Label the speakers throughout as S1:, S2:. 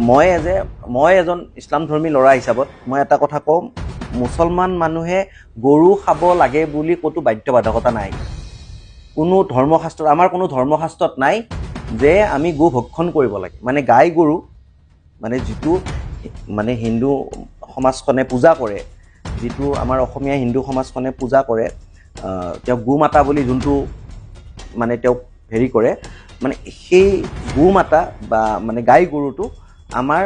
S1: মই এজন ইছলাম ধৰ্মী ল'ৰা হিচাপত মই এটা কথা কওঁ, মুছলমান মানুহে গৰু খাব লাগে বুলি ক'তো বাধ্যবাধকতা নাই। কোনো ধৰ্মশাস্ত্ৰত, আমাৰ কোনো ধৰ্মশাস্ত্ৰত নাই যে আমি গো ভক্ষণ কৰিব লাগে। মানে গাই গৰু, মানে যিটো মানে হিন্দু সমাজখনে পূজা কৰে, যিটো আমাৰ অসমীয়া হিন্দু সমাজখনে পূজা কৰে, তেওঁক গো মাতা বুলি যোনটো মানে তেওঁক হেৰি কৰে, মানে সেই গো মাতা বা মানে গাই গৰুটো আমাৰ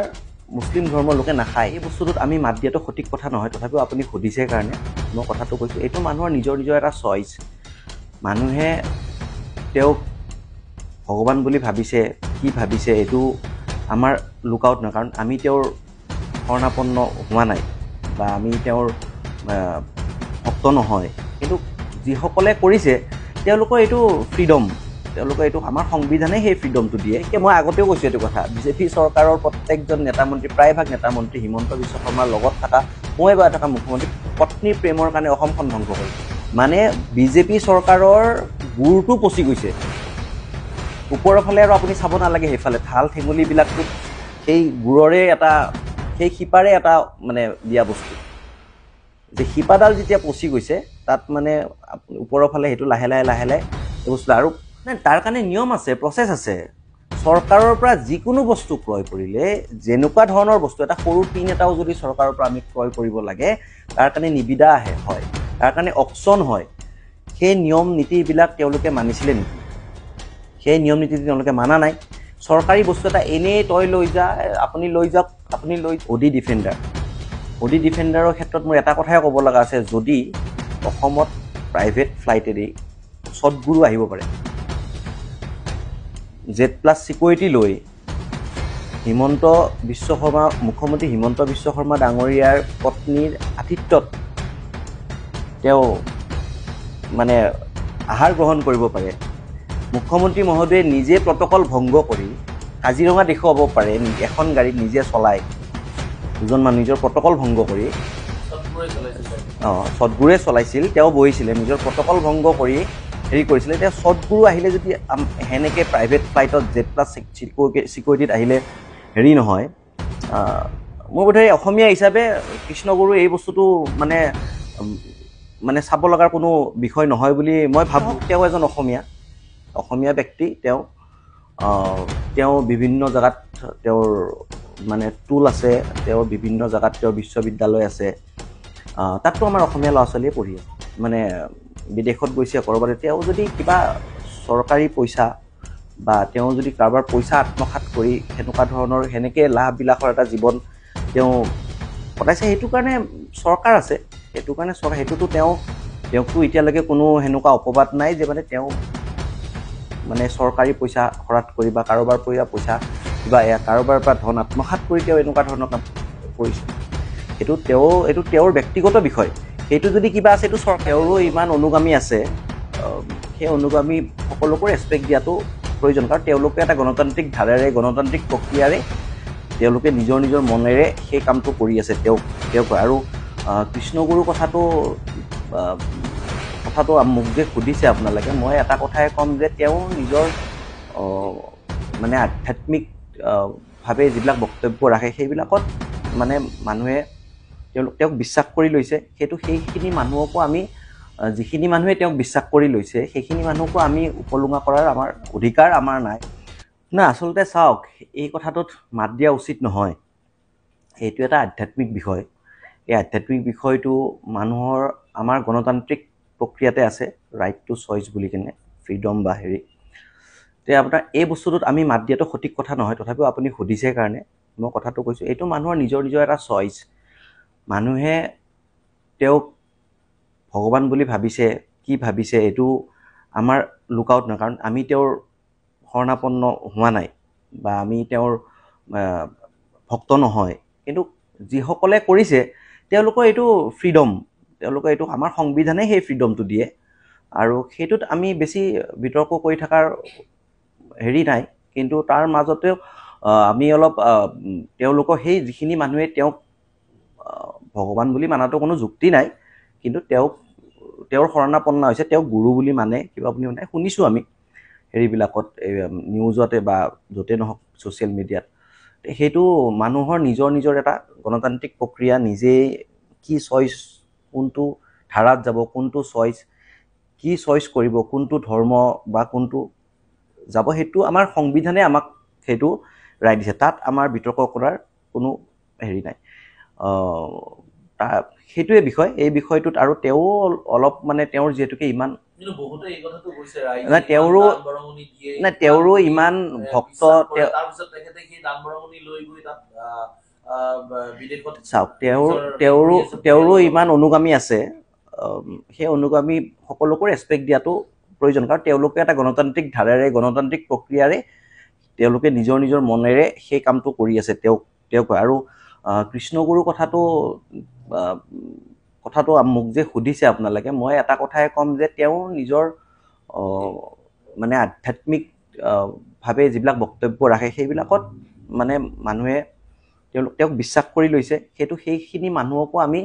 S1: মুছলিম ধৰ্মৰ লোকে নাখায়। এই বস্তুটোত আমি মাত দিয়াটো সঠিক কথা নহয়, তথাপিও আপুনি সুধিছে কাৰণে মই কথাটো কৈছোঁ। এইটো মানুহৰ নিজৰ নিজৰ এটা চইচ। মানুহে তেওঁক ভগৱান বুলি ভাবিছে, কি ভাবিছে এইটো আমাৰ লুক আউট নহয়, কাৰণ আমি তেওঁৰ শৰণাপন্ন হোৱা নাই বা আমি তেওঁৰ ভক্ত নহয়। কিন্তু যিসকলে কৰিছে তেওঁলোকৰ এইটো ফ্ৰীডম, তেওঁলোকে এইটো আমাৰ সংবিধানে সেই ফ্ৰীডমটো দিয়ে। এতিয়া মই আগতেও কৈছোঁ এইটো কথা, বিজেপি চৰকাৰৰ প্ৰত্যেকজন নেতা মন্ত্ৰী, প্ৰায়ভাগ নেতা মন্ত্ৰী হিমন্ত বিশ্ব শৰ্মাৰ লগত থকা, মই এবাৰ থকা মুখ্যমন্ত্ৰী পত্নীৰ প্ৰেমৰ কাৰণে অসমখন ধ্বংস কৰিছে। মানে বিজেপি চৰকাৰৰ গুৰটো পচি গৈছে। ওপৰৰ ফালে আৰু আপুনি চাব নালাগে, সেইফালে ঠাল ঠেঙুলিবিলাকতো সেই গুৰৰে এটা, সেই শিপাৰে এটা মানে দিয়া বস্তু, যে শিপাডাল যেতিয়া পচি গৈছে তাত মানে ওপৰৰ ফালে সেইটো লাহে লাহে এই বস্তু। আৰু তাৰ কাৰণে নিয়ম আছে, প্ৰচেছ আছে। চৰকাৰৰ পৰা যিকোনো বস্তু ক্ৰয় কৰিলে, যেনেকুৱা ধৰণৰ বস্তু, এটা সৰু টিন এটাও যদি চৰকাৰৰ পৰা আমি ক্ৰয় কৰিব লাগে, তাৰ কাৰণে নিবিদা হয়, তাৰ কাৰণে অকশ্যন হয়। সেই নিয়ম নীতিবিলাক তেওঁলোকে মানিছিলে নেকি? সেই নিয়ম নীতি তেওঁলোকে মানা নাই। চৰকাৰী বস্তু এটা এনেই তই লৈ যা, আপুনি লৈ যাওক, আপুনি লৈ অডি ডিফেণ্ডাৰৰ ক্ষেত্ৰত মোৰ এটা কথাই ক'ব লগা আছে, যদি অসমত প্ৰাইভেট ফ্লাইটেদি সদগুৰু আহিব পাৰে, Z+ ছিকিউৰিটি লৈ হিমন্ত বিশ্ব শৰ্মা, মুখ্যমন্ত্ৰী হিমন্ত বিশ্ব শৰ্মা ডাঙৰীয়াৰ পত্নীৰ আতিথ্যত তেওঁ মানে আহাৰ গ্ৰহণ কৰিব পাৰে, মুখ্যমন্ত্ৰী মহোদয়ে নিজে প্ৰট'কল ভংগ কৰি কাজিৰঙা দেখুৱাব পাৰে, এখন গাড়ী নিজে চলাই, দুজন মানুহ নিজৰ প্ৰট'কল ভংগ কৰি, সদগুৰুৱে চলাইছিল, তেওঁ বহিছিলে, নিজৰ প্ৰট'কল ভংগ কৰি হেৰি কৰিছিলে। এতিয়া সদগুৰু আহিলে যদি সেনেকৈ প্ৰাইভেট ফ্লাইটত Z+ ছিকিউৰিটিত আহিলে হেৰি নহয়, মোৰ বোধহয় অসমীয়া হিচাপে কৃষ্ণগুৰু এই বস্তুটো মানে চাব লগাৰ কোনো বিষয় নহয় বুলি মই ভাবোঁ। তেওঁ এজন অসমীয়া ব্যক্তি, তেওঁ বিভিন্ন জেগাত তেওঁৰ মানে টুল আছে, তেওঁৰ বিভিন্ন জেগাত তেওঁৰ বিশ্ববিদ্যালয় আছে, তাততো আমাৰ অসমীয়া ল'ৰা ছোৱালীয়ে পঢ়ি আছে, মানে বিদেশত গৈছে ক'ৰবাত। তেওঁ যদি কিবা চৰকাৰী পইচা বা তেওঁ যদি কাৰোবাৰ পইচা আত্মসাৎ কৰি সেনেকুৱা ধৰণৰ সেনেকৈ লাভবিলাসৰ এটা জীৱন তেওঁ কটাইছে, সেইটো কাৰণে চৰকাৰ আছে, সেইটো কাৰণে চৰকাৰ, সেইটোতো তেওঁকতো এতিয়ালৈকে কোনো সেনেকুৱা অপবাদ নাই যে মানে তেওঁ মানে চৰকাৰী পইচা খৰচ কৰি বা কাৰোবাৰ পৰা পইচা কিবা কাৰোবাৰ পৰা ধন আত্মসাৎ কৰি তেওঁ এনেকুৱা ধৰণৰ কাম কৰিছে। এইটো তেওঁৰ ব্যক্তিগত বিষয়। সেইটো যদি কিবা আছে, এইটো চৰকাৰৰো ইমান অনুগামী আছে, সেই অনুগামী সকলোকো ৰেচপেক্ট দিয়াটো প্ৰয়োজন, কাৰণ তেওঁলোকে এটা গণতান্ত্ৰিক ধাৰাৰে, গণতান্ত্ৰিক প্ৰক্ৰিয়াৰে তেওঁলোকে নিজৰ মনেৰে সেই কামটো কৰি আছে। তেওঁক আৰু কৃষ্ণগুৰু কথাটো মোক যে সুধিছে আপোনালোকে, মই এটা কথাই ক'ম যে তেওঁ নিজৰ মানে আধ্যাত্মিকভাৱে যিবিলাক বক্তব্য ৰাখে, সেইবিলাকত মানে মানুহে তেওঁক বিশ্বাস কৰি লৈছে। সেইখিনি মানুহকো আমি, যিখিনি মানুহে তেওঁক বিশ্বাস কৰি লৈছে, সেইখিনি মানুহকো আমি উপলুঙা কৰাৰ আমাৰ অধিকাৰ আমাৰ নাই। আচলতে চাওক, এই কথাটোত মাত দিয়া উচিত নহয়। এইটো এটা আধ্যাত্মিক বিষয়। এই আধ্যাত্মিক বিষয়টো মানুহৰ, আমাৰ গণতান্ত্ৰিক প্ৰক্ৰিয়াতে আছে ৰাইট টু চইচ বুলি কেনে, ফ্ৰীডম বা হেৰি। এতিয়া আপোনাৰ এই বস্তুটোত আমি মাত দিয়াটো সঠিক কথা নহয়, তথাপিও আপুনি সুধিছে কাৰণে মই কথাটো কৈছোঁ। এইটো মানুহৰ নিজৰ এটা চইচ। মানুহে তেওঁক ভগৱান বুলি ভাবিছে, কি ভাবিছে এইটো আমাৰ লুক আউট নহয়, কাৰণ আমি তেওঁৰ শৰণাপন্ন হোৱা নাই বা আমি তেওঁৰ ভক্ত নহয়। কিন্তু যিসকলে কৰিছে তেওঁলোকৰ এইটো ফ্ৰীডম, তেওঁলোকৰ এইটো আমাৰ সংবিধানে সেই ফ্ৰীডমটো দিয়ে, আৰু সেইটোত আমি বেছি বিতৰ্ক কৰি থকাৰ হেৰি নাই। কিন্তু তাৰ মাজতেও আমি অলপ তেওঁলোকৰ সেই যিখিনি মানুহে তেওঁক ভগৱান বুলি মানাটো কোনো যুক্তি নাই, কিন্তু তেওঁৰ শৰণাপন্ন হৈছে, তেওঁক গুৰু বুলি মানে, কিবা বুলি মানে শুনিছোঁ আমি হেৰিবিলাকত, নিউজতে বা য'তে নহওক ছ'চিয়েল মিডিয়াত। সেইটো মানুহৰ নিজৰ নিজৰ এটা গণতান্ত্ৰিক প্ৰক্ৰিয়া, নিজেই কি চইচ, কোনটো ধাৰাত যাব, কোনটো চইচ, কি চইচ কৰিব, কোনটো ধৰ্ম বা কোনটো যাব, সেইটো আমাৰ সংবিধানে আমাক সেইটো ৰায় দিছে। তাত আমাৰ বিতৰ্ক কৰাৰ কোনো হেৰি নাই। সেইটোৱে বিষয়। এই বিষয়টোত আৰু তেওঁ অলপ মানে তেওঁৰ যিহেতুকে ইমান তেওঁৰো ইমান ভক্ত, চাওক তেওঁৰো ইমান অনুগামী আছে, সেই অনুগামী সকলোকো ৰেচপেক্ট দিয়াটো প্ৰয়োজন, কাৰণ তেওঁলোকে এটা গণতান্ত্ৰিক ধাৰাৰে, গণতান্ত্ৰিক প্ৰক্ৰিয়াৰে তেওঁলোকে নিজৰ নিজৰ মনেৰে সেই কামটো কৰি আছে। তেওঁক আৰু কৃষ্ণগুৰু কথাটো মোক যে সুধিছে আপোনালোকে, মই এটা কথাই ক'ম যে তেওঁ নিজৰ মানে আধ্যাত্মিক ভাৱে যিবিলাক বক্তব্য ৰাখে সেইবিলাকত মানে মানুহে তেওঁক বিশ্বাস কৰি লৈছে। সেইখিনি মানুহকো আমি,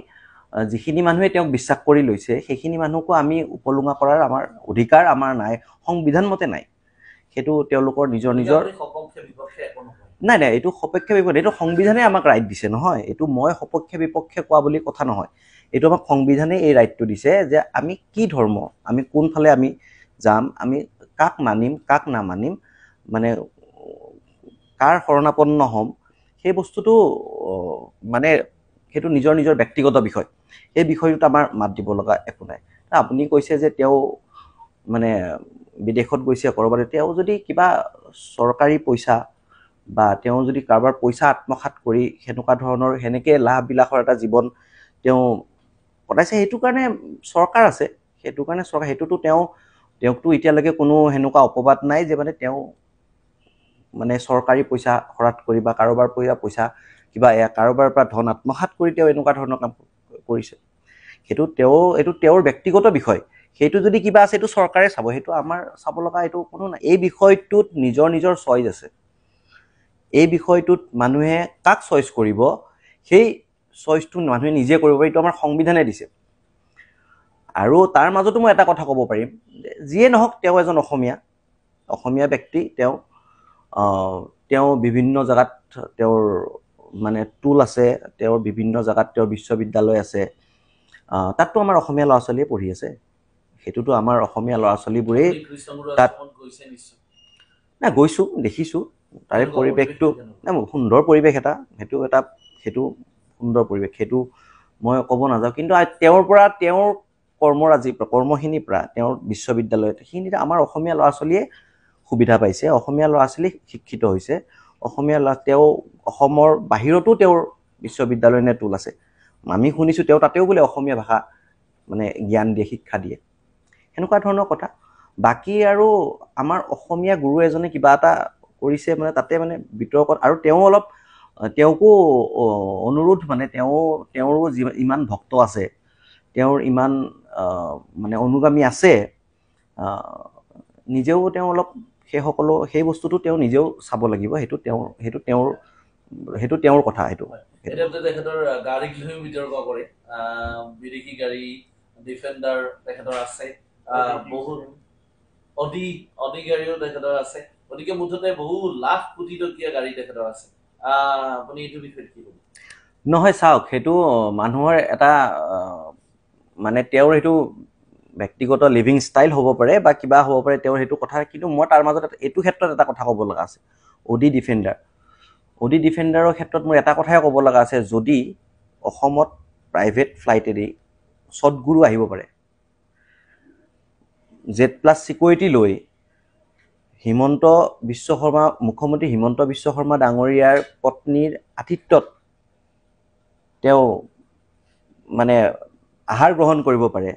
S1: যিখিনি মানুহে তেওঁক বিশ্বাস কৰি লৈছে সেইখিনি মানুহকো আমি উপলুঙা কৰাৰ আমাৰ অধিকাৰ আমাৰ নাই, সংবিধান মতে নাই। সেইটো তেওঁলোকৰ নিজৰ নাই, এইটো সপক্ষে বিপক্ষে, এইটো সংবিধানে আমাক ৰাইট দিছে নহয়। এইটো মই সপক্ষে বিপক্ষে কোৱা বুলি কথা নহয়, এইটো আমাক সংবিধানে এই ৰাইটটো দিছে যে আমি কি ধৰ্ম, আমি কোনফালে আমি যাম, আমি কাক মানিম, কাক নামানিম, মানে কাৰ শৰণাপন্ন হ'ম, সেই বস্তুটো মানে সেইটো নিজৰ নিজৰ ব্যক্তিগত বিষয়। সেই বিষয়টোত আমাৰ মাত দিব লগা একো নাই। আপুনি কৈছে যে তেওঁ মানে বিদেশত গৈছে ক'ৰবাত, তেওঁ যদি কিবা চৰকাৰী পইচা বা তেওঁ যদি কাৰোবাৰ পইচা আত্মসাৎ কৰি সেনেকুৱা ধৰণৰ সেনেকৈ লাভ বিলাসৰ এটা জীৱন তেওঁ কটাইছে, সেইটো কাৰণে চৰকাৰ আছে, সেইটো কাৰণে চৰকাৰ, সেইটোতো তেওঁকতো এতিয়ালৈকে কোনো সেনেকুৱা অপবাদ নাই যে মানে তেওঁ মানে চৰকাৰী পইচা খৰচ কৰি বা কাৰোবাৰ পইচা কিবা কাৰোবাৰ পৰা ধন আত্মসাৎ কৰি তেওঁ এনেকুৱা ধৰণৰ কাম কৰিছে। এইটো তেওঁৰ ব্যক্তিগত বিষয়। সেইটো যদি কিবা আছে এইটো চৰকাৰে চাব, সেইটো আমাৰ চাব লগা এইটো কোনো নাই। এই বিষয়টোত নিজৰ নিজৰ চইচ আছে। এই বিষয়টোত মানুহে কাক চইচ কৰিব, সেই চইচটো মানুহে নিজে কৰিব পাৰে, এইটো আমাৰ সংবিধানে দিছে। আৰু তাৰ মাজতো মই এটা কথা ক'ব পাৰিম, যিয়ে নহওক তেওঁ এজন অসমীয়া ব্যক্তি। তেওঁ বিভিন্ন জেগাত তেওঁৰ মানে টুল আছে, তেওঁৰ বিভিন্ন জেগাত তেওঁৰ বিশ্ববিদ্যালয় আছে, তাততো আমাৰ অসমীয়া ল'ৰা ছোৱালীয়ে পঢ়ি আছে। সেইটোতো আমাৰ অসমীয়া ল'ৰা ছোৱালীবোৰেই তাত গৈছোঁ, দেখিছোঁ, তাৰে পৰিৱেশটো সুন্দৰ পৰিৱেশ এটা, সেইটো সুন্দৰ পৰিৱেশ, সেইটো মই ক'ব নাযাওঁ। কিন্তু তেওঁৰ কৰ্মখিনিৰ পৰা তেওঁৰ বিশ্ববিদ্যালয়ত সেইখিনিতে আমাৰ অসমীয়া ল'ৰা ছোৱালীয়ে সুবিধা পাইছে, অসমীয়া ল'ৰা ছোৱালী শিক্ষিত হৈছে, তেওঁ অসমৰ বাহিৰতো তেওঁৰ বিশ্ববিদ্যালয় নে টুল আছে। আমি শুনিছোঁ তেওঁ তাতেও বোলে অসমীয়া ভাষা মানে জ্ঞান দিয়ে, শিক্ষা দিয়ে, সেনেকুৱা ধৰণৰ কথা। বাকী আৰু আমাৰ অসমীয়া গুৰু এজনে কিবা এটা কৰিছে মানে তাতে মানে বিতৰ্কত, আৰু তেওঁকো অনুৰোধ, মানে তেওঁৰো ইমান ভক্ত আছে, তেওঁৰ ইমান মানে অনুগামী আছে, নিজেও তেওঁ অলপ সেই বস্তুটো তেওঁ নিজেও চাব লাগিব। সেইটো তেওঁৰ কথা।
S2: তেখেতৰ গাড়ীক লৈ বিতৰ্ক কৰে, বিদেশী গাড়ী ডিফেণ্ডাৰ তেখেতৰ আছে, বহুত অডি গাড়ীও তেখেতৰ আছে, গতিকে মুঠতে বহু লাখ কোটি টকীয়া গাড়ী তেখেতৰ আছে। আপুনি এইটো বিষয়ে কি ক'ব?
S1: নহয়, চাওক, সেইটো মানুহৰ এটা মানে তেওঁৰ সেইটো ব্যক্তিগত লিভিং ষ্টাইল হ'ব পাৰে বা কিবা হ'ব পাৰে, তেওঁৰ সেইটো কথা। কিন্তু মই তাৰ মাজত এইটো ক্ষেত্ৰত এটা কথা ক'ব লগা আছে। অডি ডিফেণ্ডাৰৰ ক্ষেত্ৰত মোৰ এটা কথাই ক'ব লগা আছে, যদি অসমত প্ৰাইভেট ফ্লাইটেদি সদগুৰু আহিব পাৰে, Z+ ছিকিউৰিটি লৈ মুখ্যমন্ত্ৰী হিমন্ত বিশ্ব শৰ্মা ডাঙৰীয়াৰ পত্নীৰ আতিথ্যত তেওঁ মানে আহাৰ গ্ৰহণ কৰিব পাৰে,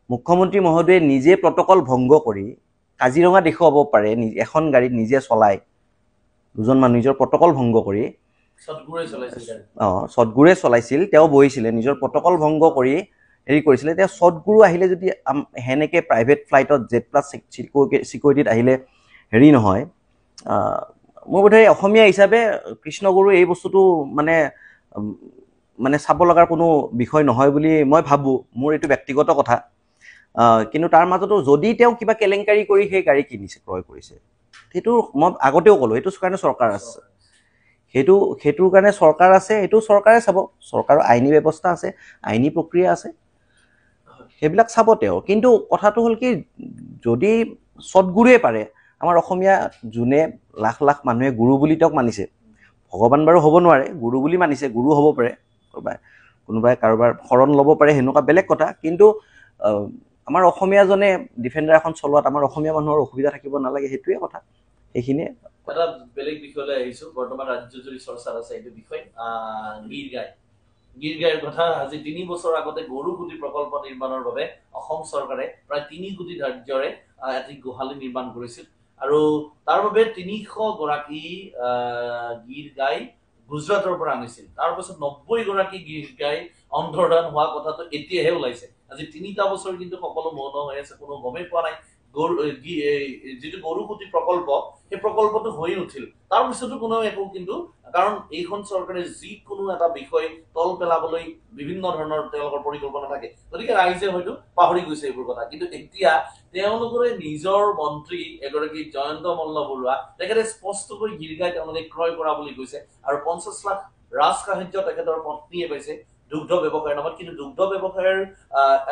S1: মুখ্যমন্ত্ৰী মহোদয়ে নিজে প্ৰট'কল ভংগ কৰি কাজিৰঙা দেখুৱাব পাৰে, এখন গাড়ীত নিজে চলাই, দুজন মানুহ নিজৰ প্ৰট'কল ভংগ কৰি, সদগুৰুৱে চলাইছিল, তেওঁ বহিছিলে, নিজৰ প্ৰট'কল ভংগ কৰি হেৰি কৰিছিলে। তেওঁ সদগুৰু আহিলে যদি সেনেকৈ প্ৰাইভেট ফ্লাইটত Z+ ছিকিউৰিটিত আহিলে হেৰি নহয়, মোৰ বোধহয় অসমীয়া হিচাপে কৃষ্ণগুৰু এই বস্তুটো মানে চাব লগাৰ কোনো বিষয় নহয় বুলি মই ভাবোঁ। মোৰ এইটো ব্যক্তিগত কথা। কিন্তু তাৰ মাজতো যদি তেওঁ কিবা কেলেংকাৰী কৰি সেই গাড়ী কিনিছে, ক্ৰয় কৰিছে, সেইটো মই আগতেও ক'লোঁ, সেইটো কাৰণে চৰকাৰ আছে। সেইটোৰ কাৰণে চৰকাৰ আছে, সেইটো চৰকাৰে চাব, চৰকাৰৰ আইনী ব্যৱস্থা আছে, আইনী প্ৰক্ৰিয়া আছে, সেইবিলাক চাব তেওঁ। কিন্তু কথাটো হ'ল কি, যদি সদগুৰুৱে পাৰে, আমাৰ অসমীয়া যোনে লাখ লাখ মানুহে গুৰু বুলি তেওঁক মানিছে, ভগৱান বাৰু হ'ব নোৱাৰে, গুৰু বুলি মানিছে, গুৰু হ'ব পাৰে, কোনোবাই কাৰোবাৰ শৰণ ল'ব পাৰে, সেনেকুৱা বেলেগ কথা। কিন্তু আমাৰ অসমীয়াজনে ডিফেণ্ডাৰ এখন চলোৱাত আমাৰ অসমীয়া মানুহৰ অসুবিধা থাকিব নালাগে, সেইটোৱে কথা। সেইখিনিয়ে।
S2: এটা বেলেগ বিষয়লৈ আহিছো, বৰ্তমান ৰাজ্যজুৰি চৰ্চাত আছে এইটো বিষয়, গীৰ গাইৰ কথা। আজি 3 বছৰ আগতে গৰু খুঁটি প্ৰকল্প নিৰ্মাণৰ বাবে অসম চৰকাৰে প্ৰায় 3 কোটি ধাৰ্যৰে এটি গোহালি নিৰ্মাণ কৰিছিল, আৰু তাৰ বাবে 300 গৰাকী গীৰ গাই গুজৰাটৰ পৰা আনিছিল। তাৰপিছত 90 গৰাকী গীৰ গাই অন্তৰ্ধান হোৱা কথাটো এতিয়াহে ওলাইছে। আজি 3টা বছৰ কিন্তু সকলো মৌন হৈ আছে, কোনো গমেই পোৱা নাই যিটো গৰু খুঁটি প্ৰকল্প, সেই প্ৰকল্পটো হৈ নুঠিল। তাৰপিছতো কোনেও একো, কিন্তু কাৰণ এইখন চৰকাৰে যিকোনো এটা বিষয় তল পেলাবলৈ বিভিন্ন ধৰণৰ তেওঁলোকৰ পৰিকল্পনা থাকে, গতিকে ৰাইজে হয়তো পাহৰি গৈছে এইবোৰ কথা। কিন্তু এতিয়া তেওঁলোকৰে নিজৰ মন্ত্ৰী এগৰাকী জয়ন্ত মল্ল বৰুৱা, তেখেতে স্পষ্টকৈ গীৰ গাই তেওঁলোকে ক্ৰয় কৰা বুলি কৈছে, আৰু 50 লাখ ৰাজসাহায্য তেখেতৰ পত্নীয়ে পাইছে দুগ্ধ ব্যৱসায়ৰ নামত। কিন্তু দুগ্ধ ব্যৱসায়ৰ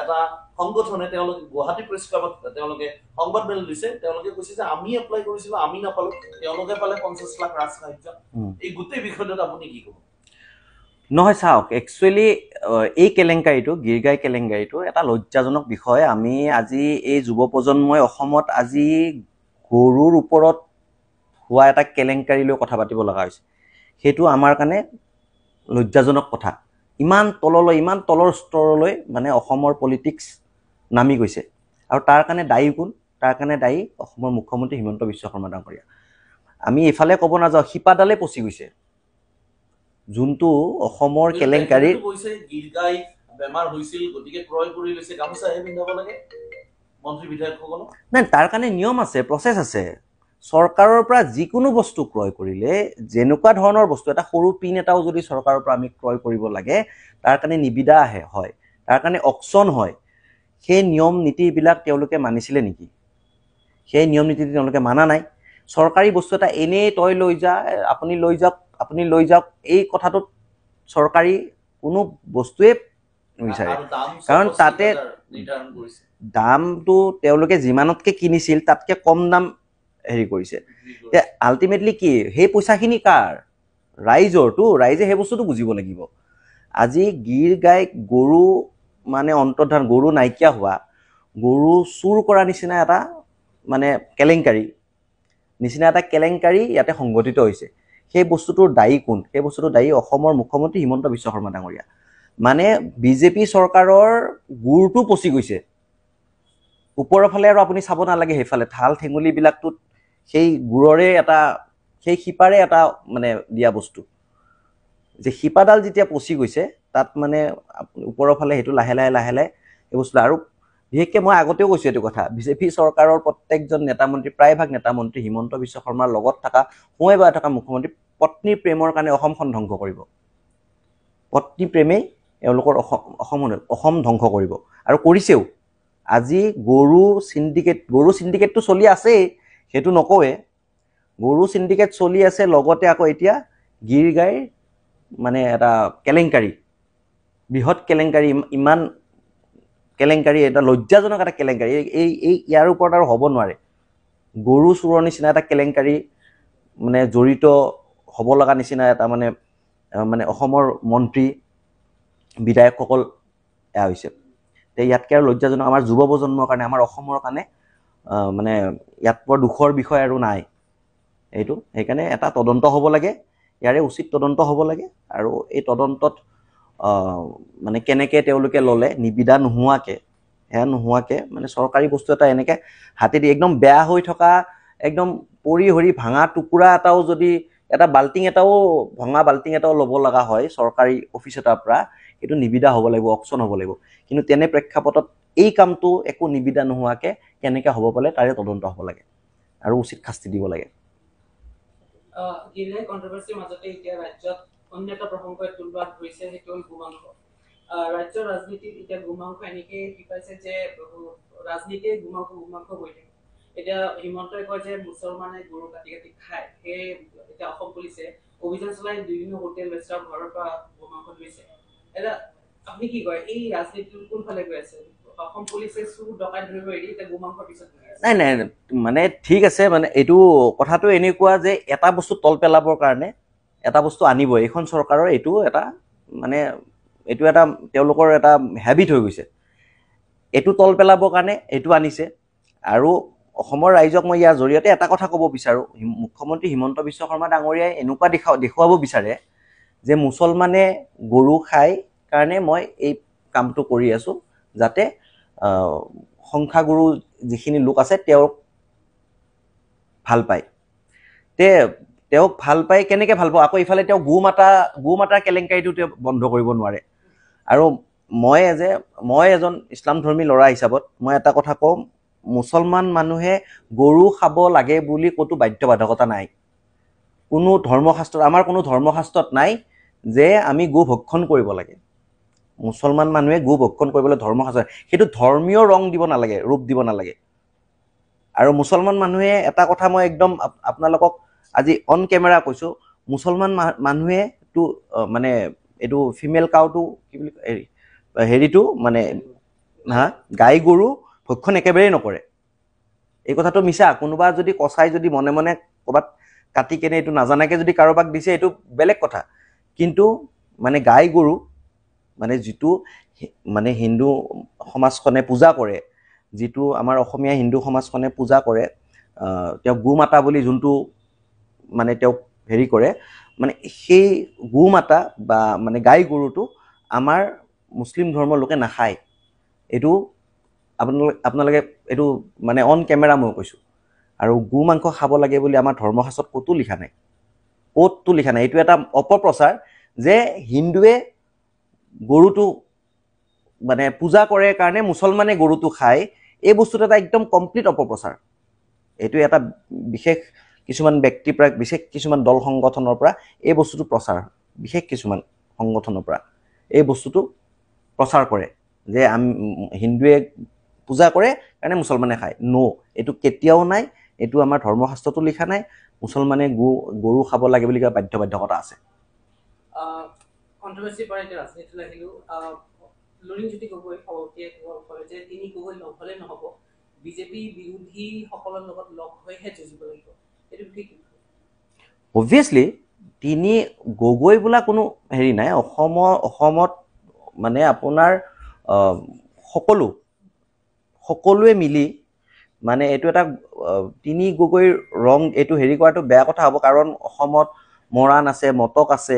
S2: এটা সংগঠনে তেওঁলোকে গুৱাহাটী প্ৰেছ ক্লাবত তেওঁলোকে সংবাদ মেল দিছে, তেওঁলোকে কৈছে যে আমি এপ্লাই কৰিছিলো, আমি নাপালো, তেওঁলোকে পালে 50 লাখ ৰাজসাহায্য। এই গোটেই বিষয়টোত আপুনি কি ক'ব?
S1: নহয়, চাওক, একচুৱেলি এই কেলেংকাৰীটো, গীৰ গাই কেলেংকাৰীটো এটা লজ্জাজনক বিষয়। আমি আজি এই যুৱ প্ৰজন্মই অসমত আজি গৰুৰ ওপৰত হোৱা এটা কেলেংকাৰীলৈ কথা পাতিব লগা হৈছে। সেইটো আমাৰ কাৰণে লজ্জাজনক কথা। ইমান তললৈ, ইমান তলৰ স্তৰলৈ মানে অসমৰ পলিটিক্স নামি গৈছে, আৰু তাৰ কাৰণে দায়ী কোন? তাৰ কাৰণে দায়ী অসমৰ মুখ্যমন্ত্ৰী হিমন্ত বিশ্ব শৰ্মা ডাঙৰীয়া। আমি এইফালে ক'ব নাযাওঁ, শিপাডালে পচি গৈছে। যোনটো অসমৰ কেলেংকাৰী
S2: কৈছে গীৰ গাই বেমাৰ হৈছিল, গতিকে ক্ৰয় কৰি লৈছে, গামোচাহে পিন্ধাব লাগে মন্ত্ৰী বিধায়কসকলক। নাই,
S1: তাৰ কাৰণে নিয়ম আছে, প্ৰচেছ আছে। চৰকাৰৰ পৰা যিকোনো বস্তু ক্ৰয় কৰিলে, যেনেকুৱা ধৰণৰ বস্তু, এটা সৰু পিন এটাও যদি চৰকাৰৰ পৰা আমি ক্ৰয় কৰিব লাগে, তাৰ কাৰণে নিবিদা আহে, হয়, তাৰ কাৰণে অকশ্যন হয়। সেই নিয়ম নীতিবিলাক তেওঁলোকে মানিছিলে নেকি? সেই নিয়ম নীতি তেওঁলোকে মানা নাই। চৰকাৰী বস্তু এটা এনেই তই লৈ যা, আপুনি লৈ যাওক, আপুনি লৈ যাওক, এই কথাটোত চৰকাৰী কোনো বস্তুৱে নিবিচাৰে। কাৰণ তাতে দামটো তেওঁলোকে যিমানতকৈ কিনিছিল তাতকৈ কম দাম হেৰি কৰিছে। আল্টিমেটলি কি, সেই পইচাখিনি কাৰ? ৰাইজৰটো। ৰাইজে সেই বস্তুটো বুজিব লাগিব। আজি গীৰ গাই গৰু মানে অন্তৰ্ধান, গৰু নাইকিয়া হোৱা, গৰু চুৰ কৰা নিচিনা এটা মানে কেলেংকাৰী ইয়াতে সংঘটিত হৈছে। সেই বস্তুটোৰ দায়ী কোন? সেই বস্তুটোৰ দায়ী অসমৰ মুখ্যমন্ত্ৰী হিমন্ত বিশ্ব শৰ্মা ডাঙৰীয়া। মানে বিজেপি চৰকাৰৰ গুৰটো পচি গৈছে। ওপৰৰ ফালে আৰু আপুনি চাব নালাগে, সেইফালে ঠাল ঠেঙুলিবিলাকটোত সেই গুৰৰে এটা, সেই শিপাৰে এটা মানে দিয়া বস্তু, যে শিপাডাল যেতিয়া পচি গৈছে, তাত মানে ওপৰৰ ফালে সেইটো লাহে লাহে এই বস্তু। আৰু বিশেষকৈ মই আগতেও কৈছোঁ এইটো কথা, বিজেপি চৰকাৰৰ প্ৰত্যেকজন নেতা মন্ত্ৰী, প্ৰায়ভাগ নেতা মন্ত্ৰী হিমন্ত বিশ্ব শৰ্মাৰ লগত থকা, সময় বাই থকা মুখ্যমন্ত্ৰী, পত্নীৰ প্ৰেমৰ কাৰণে অসমখন ধ্বংস কৰিব। পত্নী প্ৰেমেই এওঁলোকৰ অসম ধ্বংস কৰিব, আৰু কৰিছেও। আজি গৰু চিণ্ডিকেটটো চলি আছেই, সেইটো নকওঁৱে। গৰু চিণ্ডিকেট চলি আছে, লগতে আকৌ এতিয়া গীৰ গাইৰ মানে এটা কেলেংকাৰী, বৃহৎ কেলেংকাৰী, ইমান কেলেংকাৰী, এটা লজ্জাজনক এটা কেলেংকাৰী। ইয়াৰ ওপৰত আৰু হ'ব নোৱাৰে। গৰু চোৰৰ নিচিনা এটা কেলেংকাৰী মানে জড়িত হ'ব লগা নিচিনা এটা মানে অসমৰ মন্ত্ৰী বিধায়কসকল এয়া হৈছে। ইয়াতকৈ আৰু লজ্জাজনক আমাৰ যুৱ প্ৰজন্মৰ কাৰণে, আমাৰ অসমৰ কাৰণে মানে ইয়াত বৰ দুখৰ বিষয় আৰু নাই এইটো। সেইকাৰণে এটা তদন্ত হ'ব লাগে, ইয়াৰে উচিত তদন্ত হ'ব লাগে। আৰু এই তদন্তত মানে কেনেকৈ তেওঁলোকে ল'লে, নিবিদা নোহোৱাকৈ মানে চৰকাৰী বস্তু এটা এনেকৈ হাতেদি একদম বেয়া হৈ থকা, একদম পৰি হৰি ভাঙা টুকুৰা এটাও যদি, এটা ভঙা বাল্টিং এটাও ল'ব লগা হয় চৰকাৰী অফিচ এটাৰ পৰা, এইটো নিবিদা হ'ব লাগিব, অকশ্যন হ'ব লাগিব। কিন্তু তেনে প্ৰেক্ষাপটত এই কামটো একো নিবিদা নোহোৱাকৈ কেনেকৈ হ'ব পাৰে তাৰে তদন্ত হ'ব লাগে, আৰু উচিত শাস্তি দিব লাগে।
S3: গীৰ গাই কণ্ট্ৰভাৰ্চিৰ মাজতে এতিয়া ৰাজ্যত অন্য এটা প্ৰসংগ তুলবাত হৈছে, সেইটো হ'ল গোমাংস। ৰাজ্যৰ ৰাজনীতিত এতিয়া গোমাংস এনেকৈ শিকাইছে যে ৰাজনীতিয়ে গোমাংস হৈ থাকে। এতিয়া হিমন্তই কয় যে মুছলমানে গৰু কাটি খায়, সেয়ে এতিয়া অসম পুলিচে অভিযান চলাই বিভিন্ন হোটেল ৰেষ্টুৰেণ্ট ঘৰৰ পৰা বোমা লৈছে এটা আপুনি কি কয় এই ৰাজনীতিৰ কোনফালে গৈ আছে অসম পুলিচে চুৰ ডকাইত ধৰিব এৰি এতিয়া বোমাংকৰ পিছত
S1: নাই নাই মানে ঠিক আছে মানে এইটো কথাটো এনেকুৱা যে এটা বস্তু তল পেলাবৰ কাৰণে এটা বস্তু আনিব এইখন চৰকাৰৰ এইটো এটা মানে এইটো এটা তেওঁলোকৰ এটা হেবিট হৈ গৈছে এইটো তল পেলাবৰ কাৰণে এইটো আনিছে আৰু অসমৰ ৰাইজক মই ইয়াৰ জৰিয়তে এটা কথা ক'ব বিচাৰোঁ মুখ্যমন্ত্ৰী হিমন্ত বিশ্ব শৰ্মা ডাঙৰীয়াই এনেকুৱা দেখুৱাব বিচাৰে যে মুছলমানে গৰু খাই কাৰণে মই এই কামটো কৰি আছোঁ যাতে সংখ্যাগুৰু যিখিনি লোক আছে তেওঁক ভাল পায় তেওঁক ভাল পায় কেনেকৈ ভাল পাব আকৌ ইফালে তেওঁ গো মাতাৰ কেলেংকাৰীটো তেওঁ বন্ধ কৰিব নোৱাৰে আৰু মই এজন ইছলামধৰ্মী ল'ৰা হিচাপত মই এটা কথা কওঁ মুছলমান মানুহে গৰু খাব লাগে বুলি ক'তো বাধ্যবাধকতা নাই কোনো ধৰ্মশাস্ত্ৰত আমাৰ কোনো ধৰ্মশাস্ত্ৰত নাই যে আমি গো ভক্ষণ কৰিব লাগে মুছলমান মানুহে গো ভক্ষণ কৰিবলৈ ধৰ্মশাস্ত্ৰ সেইটো ধৰ্মীয় ৰং দিব নালাগে ৰূপ দিব নালাগে আৰু মুছলমান মানুহে এটা কথা মই একদম আপোনালোকক আজি অন কেমেৰা কৈছোঁ মুছলমান মানুহেতো মানে এইটো ফিমেল কাউটো কি বুলি হেৰিটো মানে গাই গৰু ভক্ষণ একেবাৰেই নকৰে এই কথাটো মিছা কোনোবা যদি কচাই যদি মনে মনে ক'ৰবাত কাটি কেনে এইটো নাজানাকৈ যদি কাৰোবাক দিছে এইটো বেলেগ কথা কিন্তু মানে গাই গৰু মানে যিটো মানে হিন্দু সমাজখনে পূজা কৰে যিটো আমাৰ অসমীয়া হিন্দু সমাজখনে পূজা কৰে তেওঁ গো মাতা বুলি যোনটো মানে তেওঁক হেৰি কৰে মানে সেই গো মাতা বা মানে গাই গৰুটো আমাৰ মুছলিম ধৰ্মৰ লোকে নাখায় এইটো আপোনালোকে এইটো মানে অন কেমেৰা মই কৈছোঁ আৰু গো মাংস খাব লাগে বুলি আমাৰ ধৰ্মশাস্ত্ৰত ক'তো লিখা নাই এইটো এটা অপপ্ৰচাৰ যে হিন্দুৱে গৰুটো মানে পূজা কৰে কাৰণে মুছলমানে গৰুটো খায় এই বস্তুটো এটা একদম কমপ্লিট অপপ্ৰচাৰ এইটো এটা বিশেষ কিছুমান ব্যক্তিৰ পৰা বিশেষ কিছুমান দল সংগঠনৰ পৰা এই বস্তুটো প্ৰচাৰ বিশেষ কিছুমান সংগঠনৰ পৰা এই বস্তুটো প্ৰচাৰ কৰে যে হিন্দুৱে পূজা কৰে কাৰণে মুছলমানে খায় এইটো কেতিয়াও নাই এইটো আমাৰ ধৰ্মশাস্ত্ৰতো লিখা নাই মুছলমানে গৰু খাব লাগে বুলি কিবা বাধ্যবাধকতা আছে
S3: কন্ট্ৰভাৰ্সি পৰা এতিয়া ৰাজনীতিলৈ আহিলোঁ লুৰিণজ্যোতি গগৈ সভাপতিয়ে ক'লে যে তিনি গগৈ লগ হ'লে নহ'ব বিজেপি বিৰোধীসকলৰ লগত লগ হৈহে যুঁজিব লাগিব এইটো কি
S1: অবভিয়াছলি তিনি গগৈ বোলা কোনো হেৰি নাই অসমত মানে আপোনাৰ সকলোৱে মিলি মানে এইটো এটা তিনি গগৈৰ ৰং এইটো হেৰি কৰাটো বেয়া কথা হ'ব কাৰণ অসমত মৰাণ আছে মটক আছে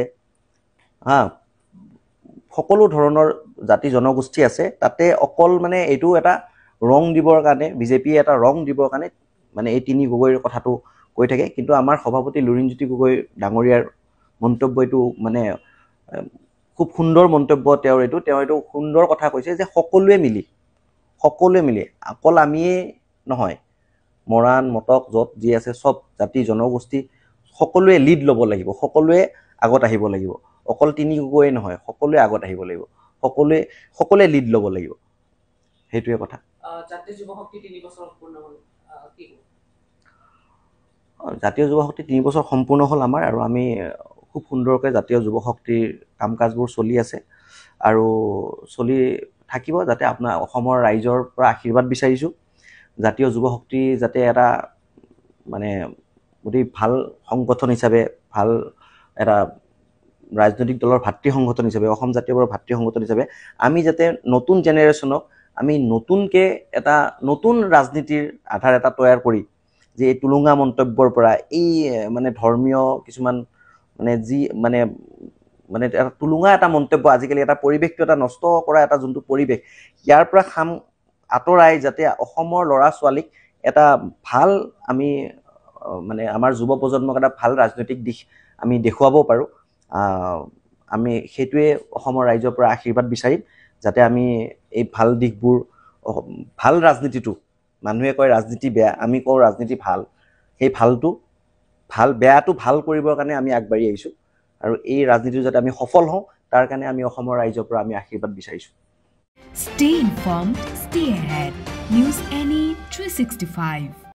S1: সকলো ধৰণৰ জাতি জনগোষ্ঠী আছে তাতে অকল মানে এইটো এটা ৰং দিবৰ কাৰণে বিজেপিয়ে এটা ৰং দিবৰ কাৰণে মানে এই তিনি গগৈৰ কথাটো কৈ থাকে কিন্তু আমাৰ সভাপতি লুৰিণজ্যোতি গগৈ ডাঙৰীয়াৰ মন্তব্য এইটো মানে খুব সুন্দৰ মন্তব্য তেওঁ এইটো সুন্দৰ কথা কৈছে যে সকলোৱে মিলি অকল আমিয়ে নহয় মৰাণ মটক য'ত যি আছে চব জাতি জনগোষ্ঠী সকলোৱে লিড ল'ব লাগিব সকলোৱে আগত আহিব লাগিব অকল তিনি গগৈয়ে নহয় সকলোৱে আগত আহিব লাগিব সকলোৱে লিড ল'ব লাগিব সেইটোৱে কথা
S3: জাতীয় যুৱ শক্তি 3 বছৰ সম্পূৰ্ণ হ'ল কি
S1: জাতীয় যুৱ শক্তি 3 বছৰ সম্পূৰ্ণ হ'ল আমাৰ আৰু আমি খুব সুন্দৰকৈ জাতীয় যুৱ শক্তিৰ কাম কাজবোৰ চলি আছে আৰু চলি থাকিব যাতে আপোনাৰ অসমৰ ৰাইজৰ পৰা আশীৰ্বাদ বিচাৰিছোঁ জাতীয় যুৱ শক্তি যাতে এটা মানে অতি ভাল সংগঠন হিচাপে ভাল এটা ৰাজনৈতিক দলৰ ভাতৃ সংগঠন হিচাপে অসম জাতীয়বাদৰ ভাতৃ সংগঠন হিচাপে আমি যাতে নতুন জেনেৰেশ্যনক আমি নতুনকৈ এটা নতুন ৰাজনীতিৰ আধাৰ এটা তৈয়াৰ কৰি যে এই টুলুঙা মন্তব্যৰ পৰা এই মানে ধৰ্মীয় কিছুমান মানে যি মানে এটা টুলুঙা এটা মন্তব্য আজিকালি এটা পৰিৱেশটো এটা নষ্ট কৰা এটা যোনটো পৰিৱেশ ইয়াৰ পৰা আঁতৰাই যাতে অসমৰ ল'ৰা ছোৱালীক এটা ভাল আমি মানে আমাৰ যুৱ প্ৰজন্মক এটা ভাল ৰাজনৈতিক দিশ আমি দেখুৱাব পাৰোঁ আমি সেইটোৱে অসমৰ ৰাইজৰ পৰা আশীৰ্বাদ বিচাৰিম যাতে আমি এই ভাল দিশবোৰ ভাল ৰাজনীতিটো মানুহে কয় ৰাজনীতি বেয়া আমি কওঁ ৰাজনীতি ভাল সেই বেয়াটো ভাল কৰিবৰ কাৰণে আমি আগবাঢ়ি আহিছোঁ আৰু এই ৰাজনীতিটো যাতে আমি সফল হওঁ তাৰ কাৰণে আমি অসমৰ ৰাইজৰ পৰা আমি আশীৰ্বাদ বিচাৰিছোঁ
S4: Stay informed, stay ahead. News NE 365